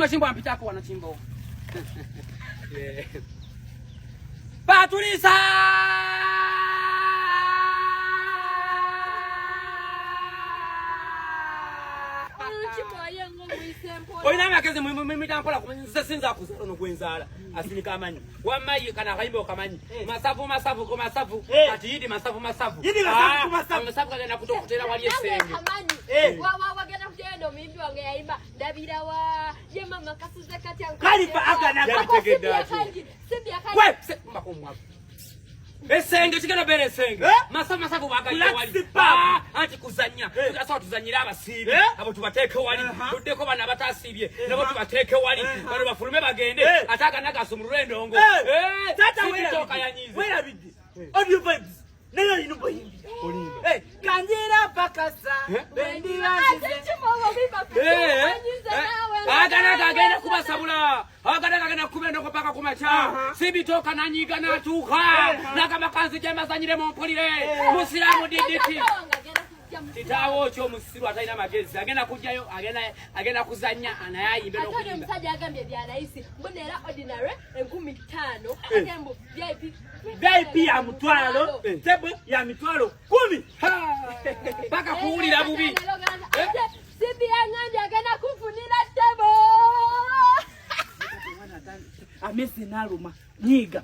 chimbo ampitako wana chimbo. Patricia! Oina makeze mwitampola kumanyiza sinza kuzalo nokwenzala asini kamanyi wamayi kana kaimbo kamanyi masavu ko masavu ati yidi masavu yidi masavu kana kutokutera wali esenge wagenda kutendo mimbi wange yaimba ndabira wa je mama kasuza kati yangu kalifa agana kategeda we makomwa esenge chikana bere esenge masavu bagaye wali anti kuzanya tutasawa tuzanyira abasibi abo tubateke wali tudeko bana batasibye nabo tubateke wali bano bafulume bagende ataka nagasumurure ndongo tata we toka yanyize wera bidi audio vibes nayo inubo yimbi kanjira pakasa bendi banzize chimogo biba anyize nawe agana kagenda kubasabula agana kagenda kubenda ko paka kumacha sibitoka nanyiga natuka nakamakanzi jamazanyire mompolire musiramu diditi titawo kyo musiru ataina magezi agenda kujjayo agenda kuzanya anayayimbe no kuyimba msaje agambye bya raisi mbonera ordinary 15 atembo VIP ya mutwalo tebo ya mitwalo 10 paka kuulira bubi sibi anganje agenda kufunira tebo amese naluma nyiga